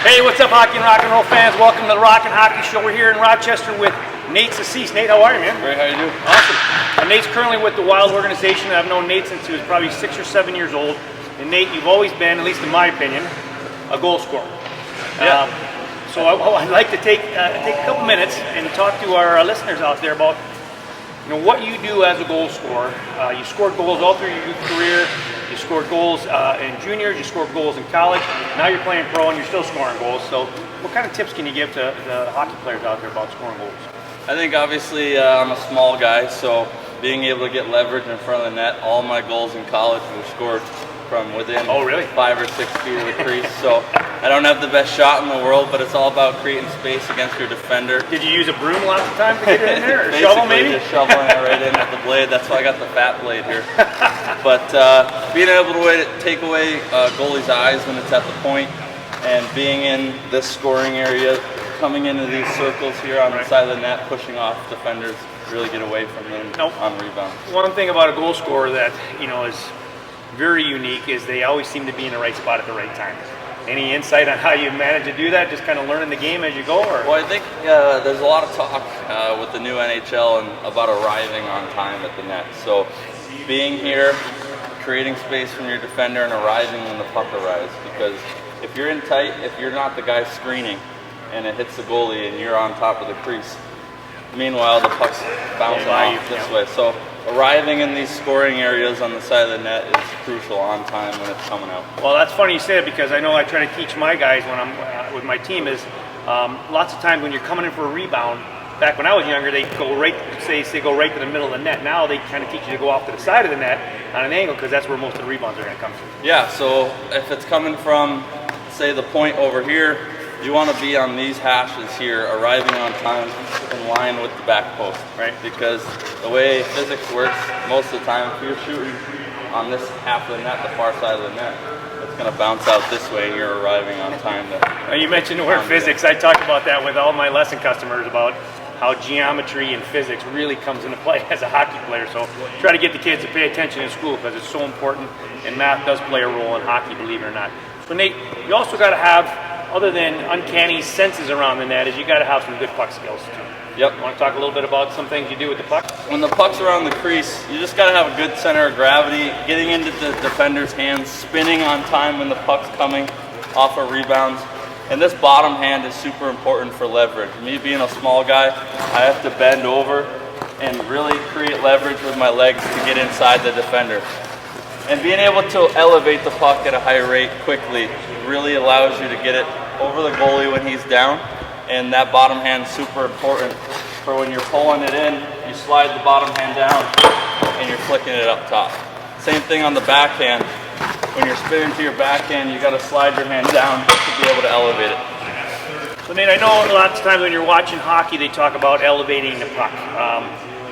Hey, what's up, hockey and rock and roll fans? Welcome to the Rock and Hockey Show. We're here in Rochester with Nate Sucese. Nate, how are you, man? Great, how you doing? Awesome. Nate's currently with the Wild organization. I've known Nate since he was probably 6 or 7 years old. And Nate, you've always been, at least in my opinion, a goal scorer. Yeah. So I'd like to take a couple minutes and talk to our listeners out there about what you do as a goal scorer. You scored goals all through your youth career. You scored goals in juniors. You scored goals in college. Now you're playing pro and you're still scoring goals. So what kind of tips can you give to the hockey players out there about scoring goals? I think obviously I'm a small guy, so being able to get leverage in front of the net. All my goals in college were scored from within 5 or 6 feet of the crease. So I don't have the best shot in the world, but it's all about creating space against your defender. Did you use a broom lots of times to get it in there, or shovel maybe? Just shoveling it right in at the blade. That's why I got the fat blade here. But being able to take away goalie's eyes when it's at the point, and being in this scoring area, coming into these circles here on the side of the net, pushing off defenders, really get away from them on rebound. One thing about a goal scorer that is very unique is they always seem to be in the right spot at the right time. Any insight on how you manage to do that? Just kind of learning the game as you go? Or? Well, I think there's a lot of talk with the new NHL and about arriving on time at the net. So being here, creating space from your defender and arriving when the puck arrives. Because if you're in tight, if you're not the guy screening and it hits the goalie and you're on top of the crease, meanwhile the puck's bouncing off this way. So arriving in these scoring areas on the side of the net is crucial on time when it's coming out. Well, that's funny you say it, because I know I try to teach my guys when I'm with my team is lots of times when you're coming in for a rebound, back when I was younger, they go right, say go right to the middle of the net. Now they kind of teach you to go off to the side of the net on an angle, because that's where most of the rebounds are going to come from. Yeah, so if it's coming from, say, the point over here, you want to be on these hashes here, arriving on time in line with the back post, right? Because the way physics works, most of the time, if you're shooting on this half of the net, the far side of the net, it's going to bounce out this way, and you're arriving on time. You mentioned the word physics. I talk about that with all my lesson customers about how geometry and physics really comes into play as a hockey player. So try to get the kids to pay attention in school, because it's so important, and math does play a role in hockey, believe it or not. So Nate, you also got to have, other than uncanny senses around the net, is you got to have some good puck skills too. Yep. You want to talk a little bit about some things you do with the puck? When the puck's around the crease, you just got to have a good center of gravity, getting into the defender's hands, spinning on time when the puck's coming off of rebounds. And this bottom hand is super important for leverage. Me being a small guy, I have to bend over and really create leverage with my legs to get inside the defender. And being able to elevate the puck at a high rate quickly really allows you to get it over the goalie when he's down. And that bottom hand is super important for when you're pulling it in, you slide the bottom hand down and you're flicking it up top. Same thing on the backhand. When you're spinning to your backhand, you got to slide your hand down to be able to elevate it. So Nate, I know lots of times when you're watching hockey, they talk about elevating the puck.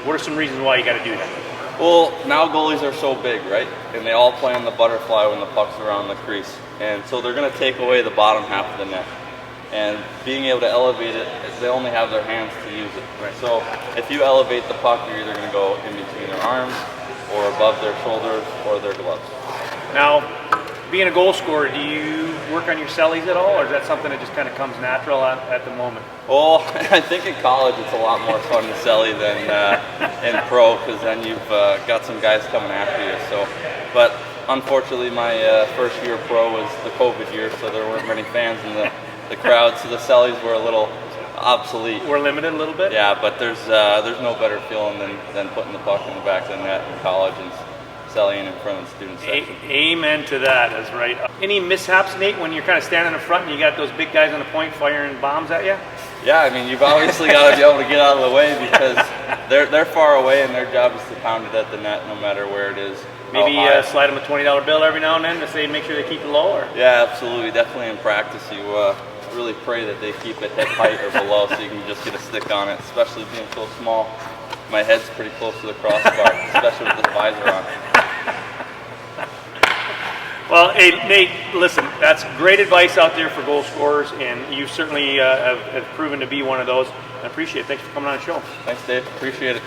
What are some reasons why you got to do that? Well, now goalies are so big, right? And they all play on the butterfly when the puck's around the crease. And so they're going to take away the bottom half of the net. And being able to elevate it, they only have their hands to use it. Right. So if you elevate the puck, you're either going to go in between their arms or above their shoulders or their gloves. Now, being a goal scorer, do you work on your cellies at all, or is that something that just kind of comes natural at the moment? Well, I think in college it's a lot more fun to celly than in pro, because then you've got some guys coming after you. So, but unfortunately, my first year pro was the COVID year, so there weren't many fans in the crowd, so the cellies were a little obsolete. We're limited a little bit? Yeah, but there's no better feeling than putting the puck in the back of the net in college and cellying in front of the student section. Amen to that, that's right. Any mishaps, Nate, when you're kind of standing in front and you got those big guys on the point firing bombs at you? Yeah, I mean, you've obviously got to be able to get out of the way, because they're far away and their job is to pound it at the net no matter where it is. Maybe slide them a $20 bill every now and then to say make sure they keep it low? Or? Yeah, absolutely. Definitely in practice, you really pray that they keep it hip height or below, so you can just get a stick on it, especially being so small. My head's pretty close to the crossbar, especially with the visor on. Well, hey, Nate, listen, that's great advice out there for goal scorers, and you certainly have proven to be one of those. I appreciate it. Thanks for coming on the show. Thanks, Dave. Appreciate it.